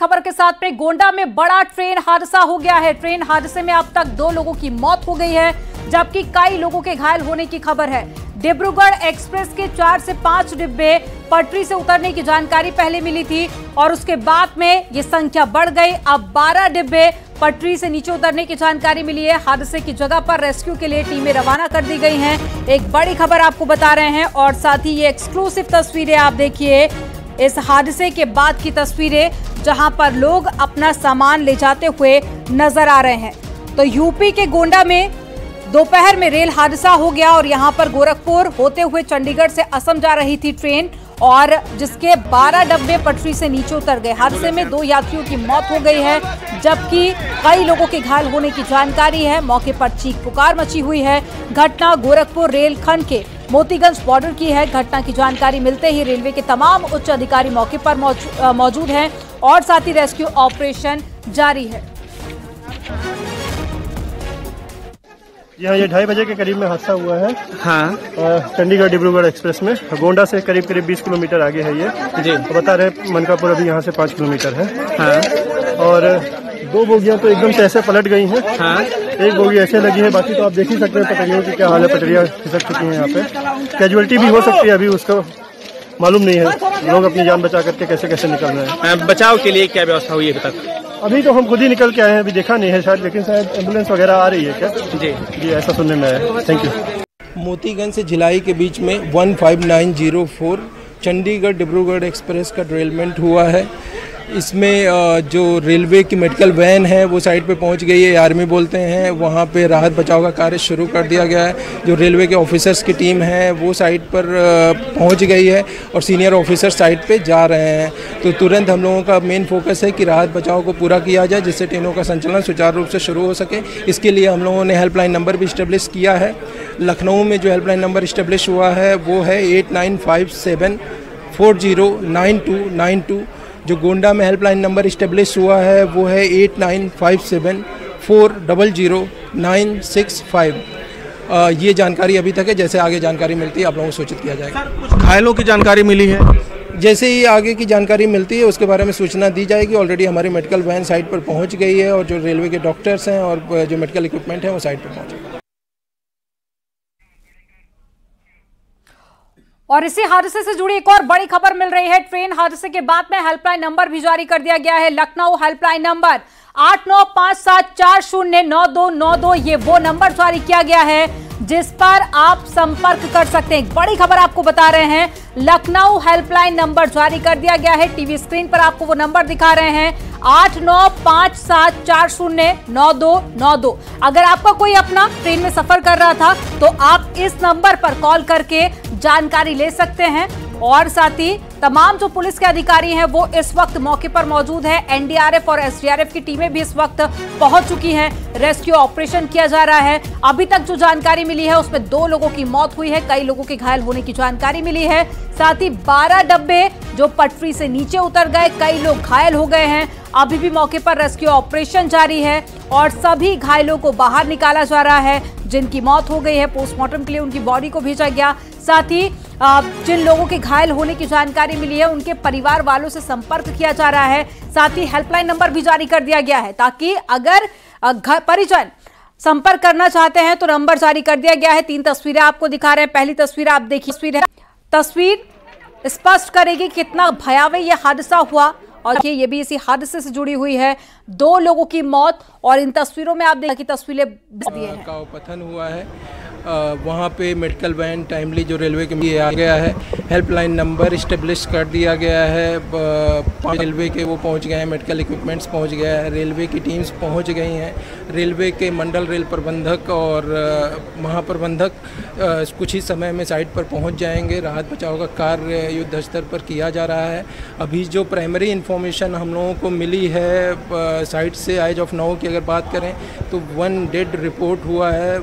खबर के साथ में गोंडा में बड़ा ट्रेन हादसा हो गया है। ट्रेन हादसे में अब तक 2 लोगों की मौत हो गई है, जबकि कई लोगों के घायल होने की खबर है। डिब्रूगढ़ एक्सप्रेस के 4 से 5 डिब्बे पटरी से उतरने की जानकारी पहले मिली थी और उसके बाद में ये संख्या बढ़ गई। अब 12 डिब्बे पटरी से नीचे उतरने की जानकारी मिली है। हादसे की जगह पर रेस्क्यू के लिए टीमें रवाना कर दी गई हैं। एक बड़ी खबर आपको बता रहे हैं और साथ ही ये एक्सक्लूसिव तस्वीरें आप देखिए, इस हादसे के बाद की तस्वीरें जहां पर लोग अपना सामान ले जाते हुए नजर आ रहे हैं। तो यूपी के गोंडा में दोपहर में रेल हादसा हो गया और यहां पर गोरखपुर होते हुए चंडीगढ़ से असम जा रही थी ट्रेन और जिसके 12 डब्बे पटरी से नीचे उतर गए। हादसे में 2 यात्रियों की मौत हो गई है, जबकि कई लोगों के घायल होने की जानकारी है। मौके पर चीख पुकार मची हुई है। घटना गोरखपुर रेलखंड के मोतीगंज बॉर्डर की है। घटना की जानकारी मिलते ही रेलवे के तमाम उच्च अधिकारी मौके पर मौजूद हैं और साथ ही रेस्क्यू ऑपरेशन जारी है। यहाँ ये 2:30 बजे के करीब में हादसा हुआ है। हाँ। चंडीगढ़ डिब्रूगढ़ एक्सप्रेस में गोंडा से करीब 20 किलोमीटर आगे है ये जी। तो बता रहे मनकापुर अभी यहाँ से 5 किलोमीटर है। हाँ। और 2 बोगियां तो एकदम से ऐसे पलट गई हैं। हाँ। एक बोगी ऐसे लगी है, बाकी तो आप देख ही सकते हैं पटरियों की क्या हाल है। पटरियां खिसक चुकी हैं। यहाँ पे कैजुअलिटी भी हो सकती है, अभी उसको मालूम नहीं है। लोग अपनी जान बचा करके कैसे कैसे निकल रहे हैं। बचाव के लिए क्या व्यवस्था हुई है अभी तक? अभी तो हम खुद ही निकल के आए हैं, अभी देखा नहीं है शायद, लेकिन शायद एम्बुलेंस वगैरह आ रही है क्या? जी ऐसा सुनने में आया। Thank you. मोतीगंज से भिलाई के बीच में 15904 चंडीगढ़ डिब्रूगढ़ एक्सप्रेस का डिरेलमेंट हुआ है। इसमें जो रेलवे की मेडिकल वैन है वो साइड पे पहुंच गई है, आर्मी बोलते हैं। वहाँ पे राहत बचाव का कार्य शुरू कर दिया गया है। जो रेलवे के ऑफिसर्स की टीम है वो साइड पर पहुंच गई है और सीनियर ऑफिसर साइड पे जा रहे हैं। तो तुरंत हम लोगों का मेन फोकस है कि राहत बचाव को पूरा किया जाए, जिससे ट्रेनों का संचालन सुचारू रूप से शुरू हो सके। इसके लिए हम लोगों ने हेल्पलाइन नंबर भी इस्टेब्लिश किया है। लखनऊ में जो हेल्पलाइन नंबर इस्टेब्लिश हुआ है वो है 8957409292। जो गोंडा में हेल्पलाइन नंबर इस्टेब्लिश हुआ है वो है 8957400965। ये जानकारी अभी तक है। जैसे आगे जानकारी मिलती है आप लोगों को सूचित किया जाएगा। कुछ घायलों की जानकारी मिली है? जैसे ही आगे की जानकारी मिलती है उसके बारे में सूचना दी जाएगी। ऑलरेडी हमारी मेडिकल वैन साइट पर पहुंच गई है और जो रेलवे के डॉक्टर्स हैं और जो मेडिकल इक्विपमेंट है वो साइट पर पहुँचे। और इसी हादसे से जुड़ी एक और बड़ी खबर मिल रही है। ट्रेन हादसे के बाद में हेल्पलाइन नंबर भी जारी कर दिया गया है। लखनऊ हेल्पलाइन नंबर 8957409292 ये वो नंबर जारी किया गया है जिस पर आप संपर्क कर सकते हैं। एक बड़ी खबर आपको बता रहे हैं, लखनऊ हेल्पलाइन नंबर जारी कर दिया गया है। टीवी स्क्रीन पर आपको वो नंबर दिखा रहे हैं 8957409292। अगर आपका कोई अपना ट्रेन में सफर कर रहा था तो आप इस नंबर पर कॉल करके जानकारी ले सकते हैं। और साथ ही तमाम जो पुलिस के अधिकारी हैं वो इस वक्त मौके पर मौजूद है। एनडीआरएफ और एसडीआरएफ की टीमें भी इस वक्त पहुंच चुकी हैं। रेस्क्यू ऑपरेशन किया जा रहा है। अभी तक जो जानकारी मिली है उसमें 2 लोगों की मौत हुई है, कई लोगों के घायल होने की जानकारी मिली है। साथ ही 12 डब्बे जो पटरी से नीचे उतर गए, कई लोग घायल हो गए हैं। अभी भी मौके पर रेस्क्यू ऑपरेशन जारी है और सभी घायलों को बाहर निकाला जा रहा है। जिनकी मौत हो गई है पोस्टमार्टम के लिए उनकी बॉडी को भेजा गया। साथ ही जिन लोगों के घायल होने की जानकारी मिली है उनके परिवार वालों से संपर्क किया जा रहा है। साथ ही हेल्पलाइन नंबर भी जारी कर दिया गया है ताकि अगर परिजन संपर्क करना चाहते हैं तो नंबर जारी कर दिया गया है। 3 तस्वीरें आपको दिखा रहे हैं। पहली तस्वीर आप देखिए, तस्वीर स्पष्ट करेगी कितना भयावह यह हादसा हुआ और ये भी इसी हादसे से जुड़ी हुई है। 2 लोगों की मौत और इन तस्वीरों में आप देखिए तस्वीरें दिए हैं। का पतन हुआ है। वहाँ पे मेडिकल वैन टाइमली जो रेलवे के लिए आ गया है। हेल्पलाइन नंबर इस्टेब्लिश कर दिया गया है। रेलवे के वो पहुँच गए हैं, मेडिकल इक्विपमेंट्स पहुँच गया है, रेलवे की टीम्स पहुँच गई हैं। रेलवे के मंडल रेल प्रबंधक और महाप्रबंधक कुछ ही समय में साइट पर पहुँच जाएंगे। राहत बचाव का कार्य युद्ध स्तर पर किया जा रहा है। अभी जो प्राइमरी इन्फॉर्मेशन हम लोगों को मिली है साइट से एज ऑफ नाउ की अगर बात करें तो 1 डेड रिपोर्ट हुआ है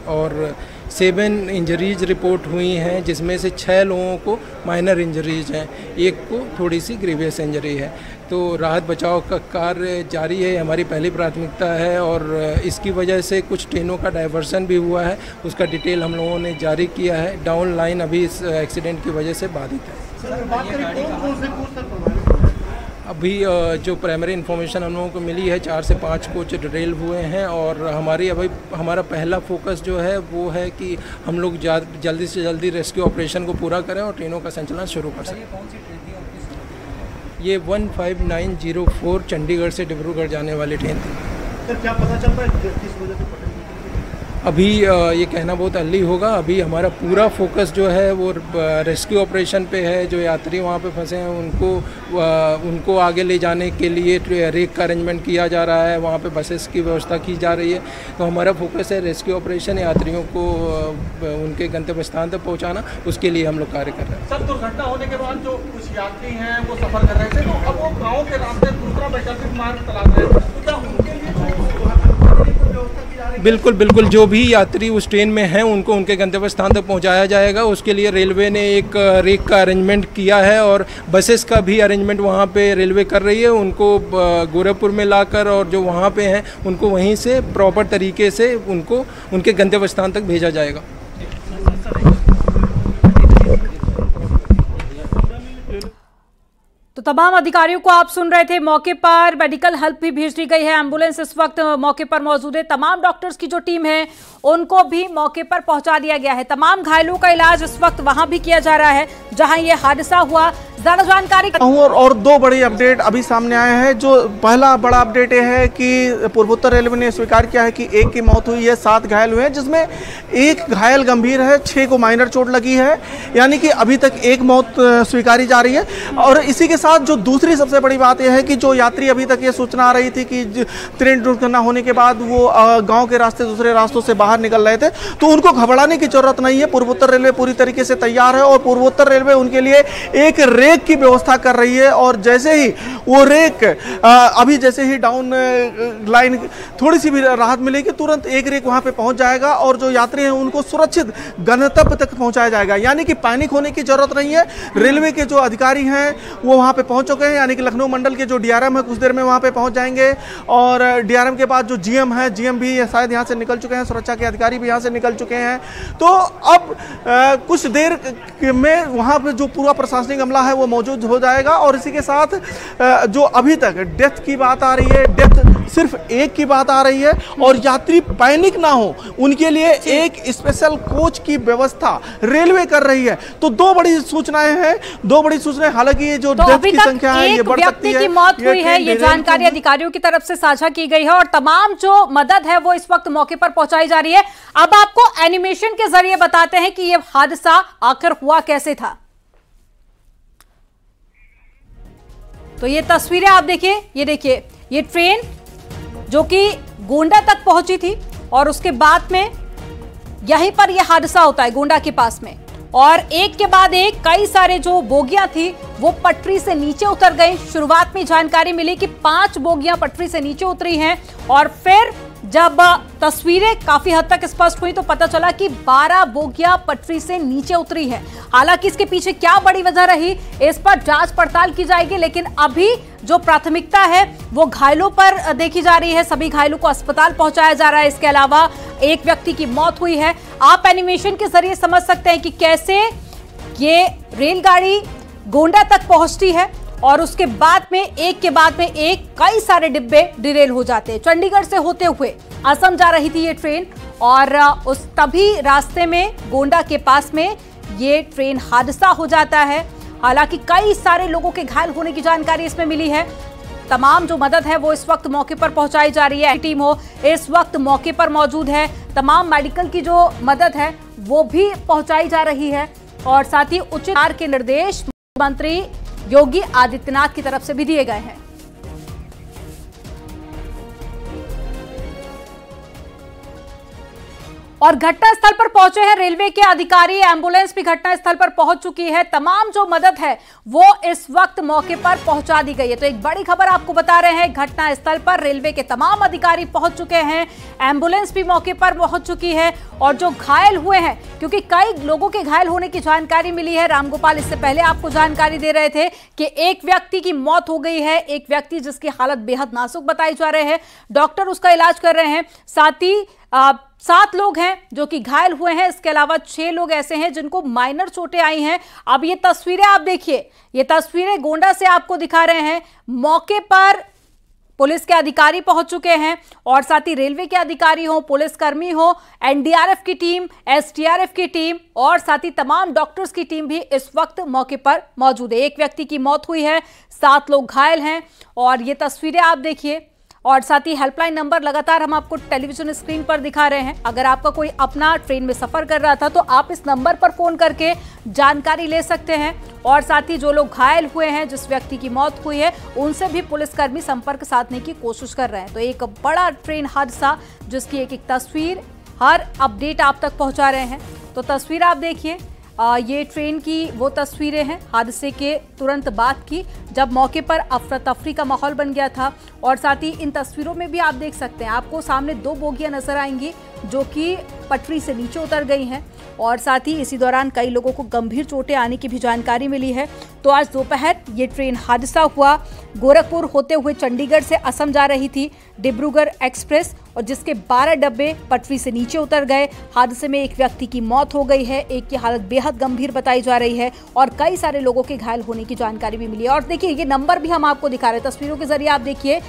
और 7 इंजरीज रिपोर्ट हुई हैं, जिसमें से 6 लोगों को माइनर इंजरीज हैं, एक को थोड़ी सी ग्रीवियस इंजरी है। तो राहत बचाव का कार्य जारी है, हमारी पहली प्राथमिकता है। और इसकी वजह से कुछ ट्रेनों का डाइवर्सन भी हुआ है, उसका डिटेल हम लोगों ने जारी किया है। डाउन लाइन अभी इस एक्सीडेंट की वजह से बाधित है। अभी जो प्राइमरी इन्फॉर्मेशन हम लोगों को मिली है 4 से 5 कोच डिटेल हुए हैं और हमारा पहला फोकस जो है वो है कि हम लोग जल्दी से जल्दी रेस्क्यू ऑपरेशन को पूरा करें और ट्रेनों का संचालन शुरू कर सकें। ये 15904 चंडीगढ़ से डिब्रूगढ़ जाने वाली ट्रेन थी। सर क्या पता चल रहा है किस वजह से? अभी ये कहना बहुत अर्ली होगा। अभी हमारा पूरा फोकस जो है वो रेस्क्यू ऑपरेशन पे है। जो यात्री वहाँ पे फंसे हैं उनको आगे ले जाने के लिए रेक का अरेंजमेंट किया जा रहा है, वहाँ पे बसेस की व्यवस्था की जा रही है। तो हमारा फोकस है रेस्क्यू ऑपरेशन, यात्रियों को उनके गंतव्य स्थान तक पहुँचाना, उसके लिए हम लोग कार्य कर रहे हैं। सर, दुर्घटना होने के बाद जो कुछ यात्री हैं वो सफ़र कर रहे थे, तो अब वो गाँव के रास्ते दूसरा वैकल्पिक मार्ग तलाश रहे हैं, तो क्या उनके लिए बिल्कुल बिल्कुल, जो भी यात्री उस ट्रेन में हैं उनको उनके गंतव्य स्थान तक पहुंचाया जाएगा। उसके लिए रेलवे ने एक रेक का अरेंजमेंट किया है और बसेस का भी अरेंजमेंट वहां पे रेलवे कर रही है। उनको गोरखपुर में लाकर और जो वहां पे हैं उनको वहीं से प्रॉपर तरीके से उनको उनके गंतव्य स्थान तक भेजा जाएगा। तो तमाम अधिकारियों को आप सुन रहे थे। मौके पर मेडिकल हेल्प भी भेज दी गई है, एम्बुलेंस इस वक्त मौके पर मौजूद है। तमाम डॉक्टर्स की जो टीम है उनको भी मौके पर पहुंचा दिया गया है। तमाम घायलों का इलाज इस वक्त वहां भी किया जा रहा है जहां ये हादसा हुआ। ज्यादा जानकारी और 2 बड़ी अपडेट अभी सामने आए हैं। जो पहला बड़ा अपडेट ये है कि पूर्वोत्तर रेलवे ने स्वीकार किया है कि 1 की मौत हुई है, 7 घायल हुए हैं, जिसमें 1 घायल गंभीर है, 6 को माइनर चोट लगी है, यानी कि अभी तक 1 मौत स्वीकारी जा रही है। और इसी के साथ जो दूसरी सबसे बड़ी बात यह है कि जो यात्री अभी तक ये सूचना आ रही थी कि ट्रेन दुर्घटना होने के बाद वो गाँव के रास्ते दूसरे रास्तों से बाहर निकल रहे थे, तो उनको घबराने की जरूरत नहीं है। पूर्वोत्तर रेलवे पूरी तरीके से तैयार है और पूर्वोत्तर रेलवे उनके लिए एक रेक की व्यवस्था कर रही है। और जैसे ही वो रेक अभी जैसे ही डाउन लाइन थोड़ी सी भी राहत मिलेगी, तुरंत एक रेक वहां पे पहुंच जाएगा और जो यात्री हैं उनको सुरक्षित गंतव्य तक पहुंचाया जाएगा। यानी कि पैनिक होने की जरूरत नहीं है। रेलवे के जो अधिकारी हैं वो वहां पे पहुंच चुके हैं, यानी कि लखनऊ मंडल के जो डीआरएम है कुछ देर में वहां पे पहुंच जाएंगे और डीआरएम के बाद जो जीएम है, जीएम भी शायद यहां से निकल चुके हैं, सुरक्षा के अधिकारी भी यहां से निकल चुके हैं। तो अब कुछ देर में वहां पे जो पूरा प्रशासनिक अमला है वो मौजूद हो जाएगा। और इसी के साथ जो अभी तक डेथ की बात आ रही है, डेथ सिर्फ 1 की बात आ रही है और यात्री पैनिक ना हो उनके लिए एक स्पेशल कोच की व्यवस्था रेलवे कर रही है। तो 2 बड़ी सूचनाएं हैं, 2 बड़ी सूचनाएं। हालांकि ये जो डेथ की संख्या है ये बढ़ सकती है। की मौत हुई है, ये जानकारी अधिकारियों की तरफ से साझा की गई है और तमाम जो मदद है वो इस वक्त मौके पर पहुंचाई जा रही है। अब आपको एनिमेशन के जरिए बताते हैं कि ये हादसा आखिर हुआ कैसे था। तो ये तस्वीरें आप देखिए, ये देखिए, ये ट्रेन जो कि गोंडा तक पहुंची थी और उसके बाद में यहीं पर यह हादसा होता है गोंडा के पास में। और एक के बाद एक कई सारे जो बोगियां थी वो पटरी से नीचे उतर गई। शुरुआत में जानकारी मिली कि 5 बोगियां पटरी से नीचे उतरी हैं और फिर जब तस्वीरें काफी हद तक स्पष्ट हुई तो पता चला कि 12 बोगियां पटरी से नीचे उतरी है। हालांकि इसके पीछे क्या बड़ी वजह रही इस पर जांच पड़ताल की जाएगी, लेकिन अभी जो प्राथमिकता है वो घायलों पर देखी जा रही है। सभी घायलों को अस्पताल पहुंचाया जा रहा है। इसके अलावा एक व्यक्ति की मौत हुई है। आप एनिमेशन के जरिए समझ सकते हैं कि कैसे ये रेलगाड़ी गोंडा तक पहुंचती है और उसके बाद में एक के बाद में एक कई सारे डिब्बे डिरेल हो जाते हैं। चंडीगढ़ से होते हुए असम जा रही थी ये ट्रेन और उस तभी रास्ते में गोंडा के पास में ये ट्रेन हादसा हो जाता है। हालांकि कई सारे लोगों के घायल होने की जानकारी इसमें मिली है। तमाम जो मदद है वो इस वक्त मौके पर पहुंचाई जा रही है। टीम हो इस वक्त मौके पर मौजूद है। तमाम मेडिकल की जो मदद है वो भी पहुंचाई जा रही है और साथ ही उचित के निर्देश मुख्यमंत्री योगी आदित्यनाथ की तरफ से भी दिए गए हैं। और घटनास्थल पर पहुंचे हैं रेलवे के अधिकारी, एम्बुलेंस भी घटनास्थल पर पहुंच चुकी है। तमाम जो मदद है वो इस वक्त मौके पर पहुंचा दी गई है। तो एक बड़ी खबर आपको बता रहे हैं, घटनास्थल पर रेलवे के तमाम अधिकारी पहुंच चुके हैं, एम्बुलेंस भी मौके पर पहुंच चुकी है और जो घायल हुए हैं, क्योंकि कई लोगों के घायल होने की जानकारी मिली है। रामगोपाल इससे पहले आपको जानकारी दे रहे थे कि एक व्यक्ति की मौत हो गई है, एक व्यक्ति जिसकी हालत बेहद नाजुक बताई जा रहे हैं, डॉक्टर उसका इलाज कर रहे हैं। साथ ही 7 लोग हैं जो कि घायल हुए हैं। इसके अलावा 6 लोग ऐसे हैं जिनको माइनर चोटें आई हैं। अब ये तस्वीरें आप देखिए, ये तस्वीरें गोंडा से आपको दिखा रहे हैं। मौके पर पुलिस के अधिकारी पहुंच चुके हैं और साथ ही रेलवे के अधिकारी हो, पुलिसकर्मी हो, एनडीआरएफ की टीम, एसडीआरएफ की टीम और साथ ही तमाम डॉक्टर्स की टीम भी इस वक्त मौके पर मौजूद है। 1 व्यक्ति की मौत हुई है, 7 लोग घायल हैं और ये तस्वीरें आप देखिए। और साथ ही हेल्पलाइन नंबर लगातार हम आपको टेलीविजन स्क्रीन पर दिखा रहे हैं। अगर आपका कोई अपना ट्रेन में सफर कर रहा था तो आप इस नंबर पर फोन करके जानकारी ले सकते हैं। और साथ ही जो लोग घायल हुए हैं, जिस व्यक्ति की मौत हुई है, उनसे भी पुलिसकर्मी संपर्क साधने की कोशिश कर रहे हैं। तो एक बड़ा ट्रेन हादसा जिसकी एक तस्वीर, हर अपडेट आप तक पहुंचा रहे हैं। तो तस्वीर आप देखिए, ये ट्रेन की वो तस्वीरें हैं हादसे के तुरंत बाद की, जब मौके पर अफरा तफरी का माहौल बन गया था। और साथ ही इन तस्वीरों में भी आप देख सकते हैं, आपको सामने 2 बोगियां नजर आएंगी जो कि पटरी से नीचे उतर गई हैं। और साथ ही इसी दौरान कई लोगों को गंभीर चोटें आने की भी जानकारी मिली है। तो आज दोपहर ये ट्रेन हादसा हुआ। गोरखपुर होते हुए चंडीगढ़ से असम जा रही थी डिब्रूगढ़ एक्सप्रेस, और जिसके 12 डब्बे पटरी से नीचे उतर गए। हादसे में 1 व्यक्ति की मौत हो गई है, एक की हालत बेहद गंभीर बताई जा रही है और कई सारे लोगों के घायल होने की जानकारी भी मिली है। और देखिए, ये नंबर भी हम आपको दिखा रहे हैं तस्वीरों के जरिए। आप देखिए,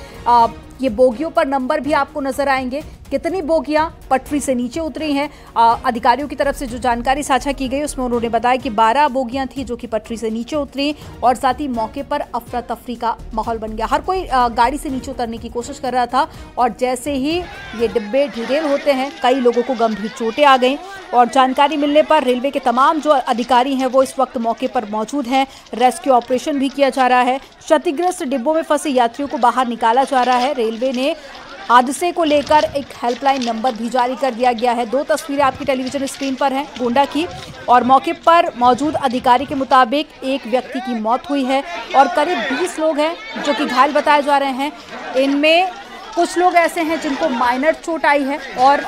ये बोगियों पर नंबर भी आपको नजर आएंगे, कितनी बोगियां पटरी से नीचे उतरी हैं। अधिकारियों की तरफ से जो जानकारी साझा की गई उसमें उन्होंने बताया कि 12 बोगियां थी जो कि पटरी से नीचे उतरी और साथ ही मौके पर अफरा तफरी का माहौल बन गया। हर कोई गाड़ी से नीचे उतरने की कोशिश कर रहा था और जैसे ही ये डिब्बे डिरेल होते हैं, कई लोगों को गंभीर चोटें आ गई। और जानकारी मिलने पर रेलवे के तमाम जो अधिकारी हैं वो इस वक्त मौके पर मौजूद हैं। रेस्क्यू ऑपरेशन भी किया जा रहा है। क्षतिग्रस्त डिब्बों में फंसे यात्रियों को बाहर निकाला जा रहा है। रेलवे ने हादसे को लेकर एक हेल्पलाइन नंबर भी जारी कर दिया गया है। 2 तस्वीरें आपकी टेलीविजन स्क्रीन पर हैं गोंडा की, और मौके पर मौजूद अधिकारी के मुताबिक 1 व्यक्ति की मौत हुई है और करीब 20 लोग हैं जो कि घायल बताए जा रहे हैं। इनमें कुछ लोग ऐसे हैं जिनको माइनर चोट आई है और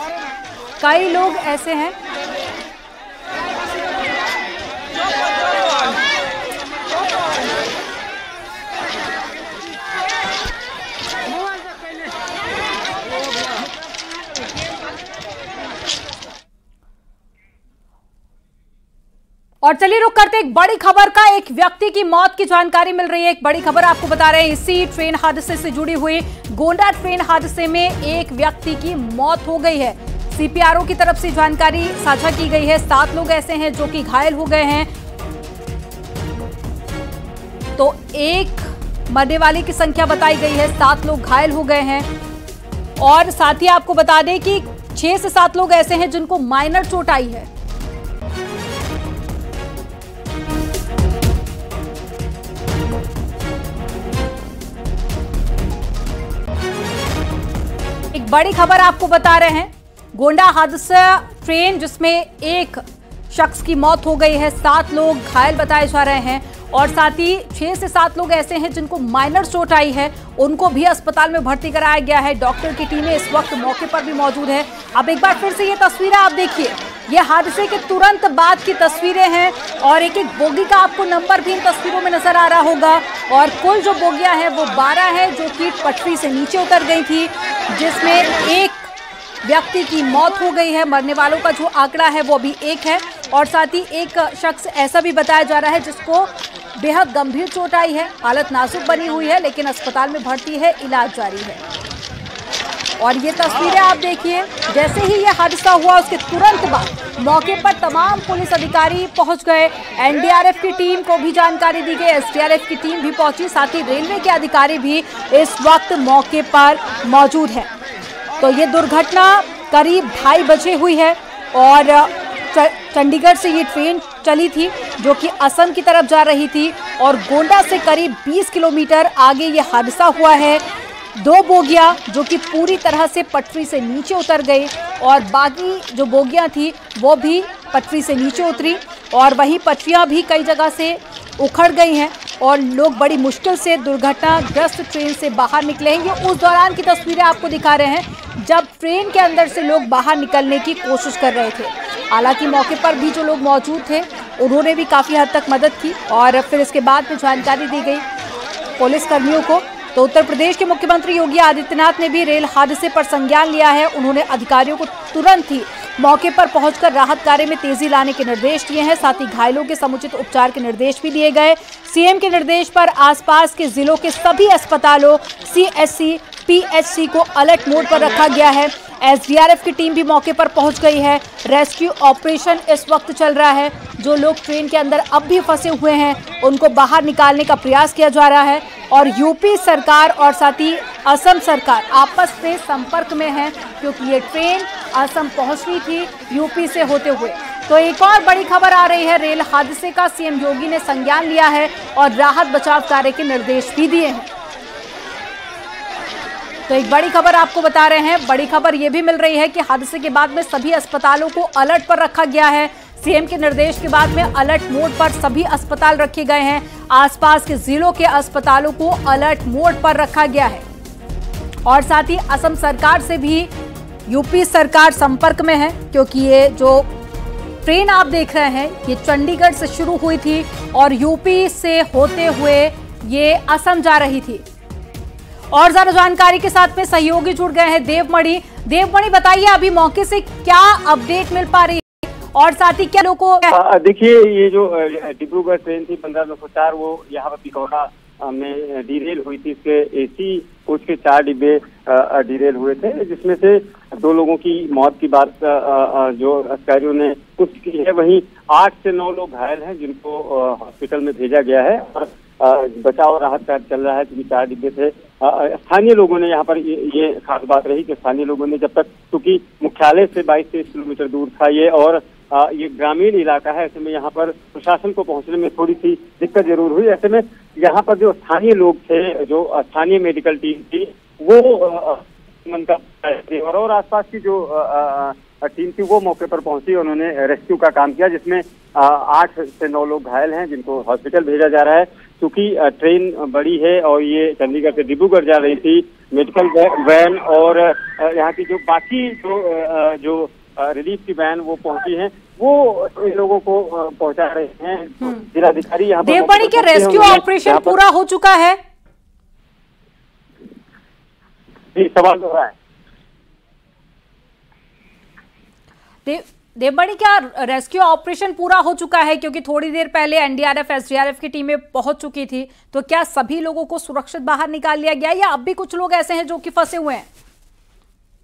कई लोग ऐसे हैं और चलिए रुक करते एक बड़ी खबर का। एक व्यक्ति की मौत की जानकारी मिल रही है। एक बड़ी खबर आपको बता रहे हैं, इसी ट्रेन हादसे से जुड़ी हुई। गोंडा ट्रेन हादसे में 1 व्यक्ति की मौत हो गई है। सीपीआरओ की तरफ से जानकारी साझा की गई है। 7 लोग ऐसे हैं जो कि घायल हो गए हैं। तो 1 मरने वाले की संख्या बताई गई है, 7 लोग घायल हो गए हैं। और साथ ही आपको बता दें कि 6 से 7 लोग ऐसे हैं जिनको माइनर चोट आई है। एक बड़ी खबर आपको बता रहे हैं, गोंडा हादसा ट्रेन जिसमें 1 शख्स की मौत हो गई है, 7 लोग घायल बताए जा रहे हैं। और साथ ही 6 से 7 लोग ऐसे हैं जिनको माइनर चोट आई है, उनको भी अस्पताल में भर्ती कराया गया है। डॉक्टर की टीमें इस वक्त मौके पर भी मौजूद है। अब एक बार फिर से ये तस्वीरें आप देखिए, ये हादसे के तुरंत बाद की तस्वीरें हैं और एक बोगी का आपको नंबर भी इन तस्वीरों में नजर आ रहा होगा। और कुल जो बोगियां हैं वो 12 है जो कि पटरी से नीचे उतर गई थी, जिसमें 1 व्यक्ति की मौत हो गई है। मरने वालों का जो आंकड़ा है वो अभी 1 है। और साथ ही 1 शख्स ऐसा भी बताया जा रहा है जिसको बेहद गंभीर चोट आई है, हालत नाजुक बनी हुई है, लेकिन अस्पताल में भर्ती है, इलाज जारी है। और ये तस्वीरें आप देखिए, जैसे ही ये हादसा हुआ उसके तुरंत बाद मौके पर तमाम पुलिस अधिकारी पहुंच गए। एनडीआरएफ की टीम को भी जानकारी दी गई, एसडीआरएफ की टीम भी पहुंची, साथ ही रेलवे के अधिकारी भी इस वक्त मौके पर मौजूद हैं। तो ये दुर्घटना करीब 2:30 बजे हुई है और चंडीगढ़ से ये ट्रेन चली थी जो कि असम की तरफ जा रही थी और गोंडा से करीब 20 किलोमीटर आगे ये हादसा हुआ है। 2 बोगियां जो कि पूरी तरह से पटरी से नीचे उतर गई और बाकी जो बोगियां थी वो भी पटरी से नीचे उतरी और वहीं पटरियां भी कई जगह से उखड़ गई हैं और लोग बड़ी मुश्किल से दुर्घटनाग्रस्त ट्रेन से बाहर निकले हैं। ये उस दौरान की तस्वीरें आपको दिखा रहे हैं जब ट्रेन के अंदर से लोग बाहर निकलने की कोशिश कर रहे थे। हालांकि मौके पर भी जो लोग मौजूद थे उन्होंने भी काफ़ी हद तक मदद की और फिर इसके बाद में जानकारी दी गई पुलिस कर्मियों को तो उत्तर प्रदेश के मुख्यमंत्री योगी आदित्यनाथ ने भी रेल हादसे पर संज्ञान लिया है। उन्होंने अधिकारियों को तुरंत ही मौके पर पहुंचकर राहत कार्य में तेजी लाने के निर्देश दिए हैं। साथ ही घायलों के समुचित उपचार के निर्देश भी दिए गए। सीएम के निर्देश पर आसपास के जिलों के सभी अस्पतालों, सीएचसी, पीएचसी को अलर्ट मोड पर रखा गया है। एसडीआरएफ की टीम भी मौके पर पहुंच गई है। रेस्क्यू ऑपरेशन इस वक्त चल रहा है। जो लोग ट्रेन के अंदर अब भी फंसे हुए हैं उनको बाहर निकालने का प्रयास किया जा रहा है। और यूपी सरकार और साथ ही असम सरकार आपस में संपर्क में है, क्योंकि ये ट्रेन असम पहुंच रही थी यूपी से होते हुए। तो एक और बड़ी खबर आ रही है, रेल हादसे का सीएम योगी ने संज्ञान लिया है और राहत बचाव कार्य के निर्देश भी दिए हैं। तो एक बड़ी खबर आपको बता रहे हैं। बड़ी खबर यह भी मिल रही है कि हादसे के बाद में सभी अस्पतालों को अलर्ट पर रखा गया है। सीएम के निर्देश के बाद में अलर्ट मोड पर सभी अस्पताल रखे गए हैं। आसपास के जिलों के अस्पतालों को अलर्ट मोड पर रखा गया है। और साथ ही असम सरकार से भी यूपी सरकार संपर्क में है, क्योंकि ये जो ट्रेन आप देख रहे हैं ये चंडीगढ़ से शुरू हुई थी और यूपी से होते हुए ये असम जा रही थी। और ज्यादा जानकारी के साथ में सहयोगी जुड़ गए हैं देवमणि। देवमणि, बताइए अभी मौके से क्या अपडेट मिल पा रही है और साथ ही क्या लोगों को? देखिए, ये जो डिब्रूगढ़ ट्रेन थी 15/904 वो यहाँ पर पिकौड़ा में डीरेल हुई थी। इसके एसी कोच के 4 डिब्बे डीरेल हुए थे, जिसमें से 2 लोगों की मौत की बात जो अधिकारियों ने पुष्टि की है। वहीं 8 से 9 लोग घायल हैं, जिनको हॉस्पिटल में भेजा गया है और बचाव राहत कार्य चल रहा है, क्योंकि 4 डिब्बे थे। स्थानीय लोगों ने यहाँ पर ये खास बात रही कि स्थानीय लोगों ने, जब तक क्योंकि मुख्यालय से 22-23 किलोमीटर दूर था ये और ये ग्रामीण इलाका है, ऐसे में यहाँ पर प्रशासन को पहुंचने में थोड़ी सी दिक्कत जरूर हुई। ऐसे में यहाँ पर जो स्थानीय लोग थे, जो स्थानीय मेडिकल टीम थी, वो मनका और आसपास की जो टीम थी वो मौके पर पहुंची। उन्होंने रेस्क्यू का काम किया, जिसमें 8 से 9 लोग घायल हैं, जिनको हॉस्पिटल भेजा जा रहा है। क्योंकि ट्रेन बड़ी है और ये चंडीगढ़ से डिब्रूगढ़ जा रही थी, मेडिकल वैन और यहाँ की जो बाकी जो रिलीफ की वैन वो पहुंची हैं, वो इन लोगों को पहुंचा रहे हैं। जिलाधिकारी यहाँ पर देवमणि के रेस्क्यू ऑपरेशन पूरा हो चुका है? जी, सवाल हो रहा है। देवमणि, क्या रेस्क्यू ऑपरेशन पूरा हो चुका है? क्योंकि थोड़ी देर पहले एनडीआरएफ, एसडीआरएफ की टीमें पहुंच चुकी थी, तो क्या सभी लोगों को सुरक्षित बाहर निकाल लिया गया या अब भी कुछ लोग ऐसे हैं जो कि फंसे हुए हैं?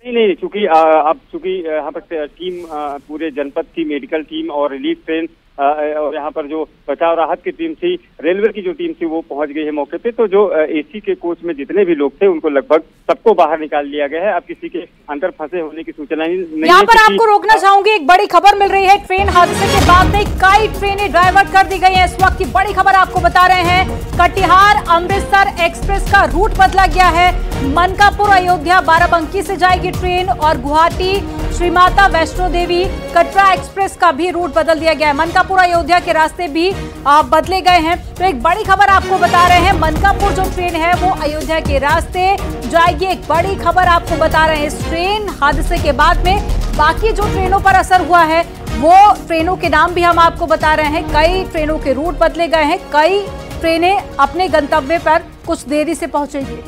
नहीं, चूंकि अब यहाँ पर टीम पूरे जनपद की मेडिकल टीम और रिलीफ ट्रेन और यहाँ पर जो बचाव राहत की टीम थी, रेलवे की जो टीम थी, वो पहुंच गई है मौके पे। तो जो एसी के कोच में जितने भी लोग थे उनको लगभग सबको बाहर निकाल लिया गया है। अब किसी के अंदर फंसे होने की सूचना नहीं है। यहाँ पर आपको रोकना चाहूंगी, एक बड़ी खबर मिल रही है। ट्रेन हादसे के बाद में कई ट्रेनें डाइवर्ट कर दी गई हैं। इस वक्त की बड़ी खबर आपको बता रहे हैं, कटिहार अमृतसर एक्सप्रेस का रूट बदला गया है। मनकापुर अयोध्या बाराबंकी से जाएगी ट्रेन और गुवाहाटी श्री माता वैष्णो देवी कटरा एक्सप्रेस का भी रूट बदल दिया गया है। मनकापुर अयोध्या के रास्ते भी बदले गए हैं। तो एक बड़ी खबर आपको बता रहे हैं, मनकापुर जो ट्रेन है वो अयोध्या के रास्ते जाएगी। एक बड़ी खबर आपको बता रहे हैं, इस ट्रेन हादसे के बाद में बाकी जो ट्रेनों पर असर हुआ है वो ट्रेनों के नाम भी हम आपको बता रहे हैं। कई ट्रेनों के रूट बदले गए हैं, कई ट्रेनें अपने गंतव्य पर कुछ देरी से पहुंचेंगी।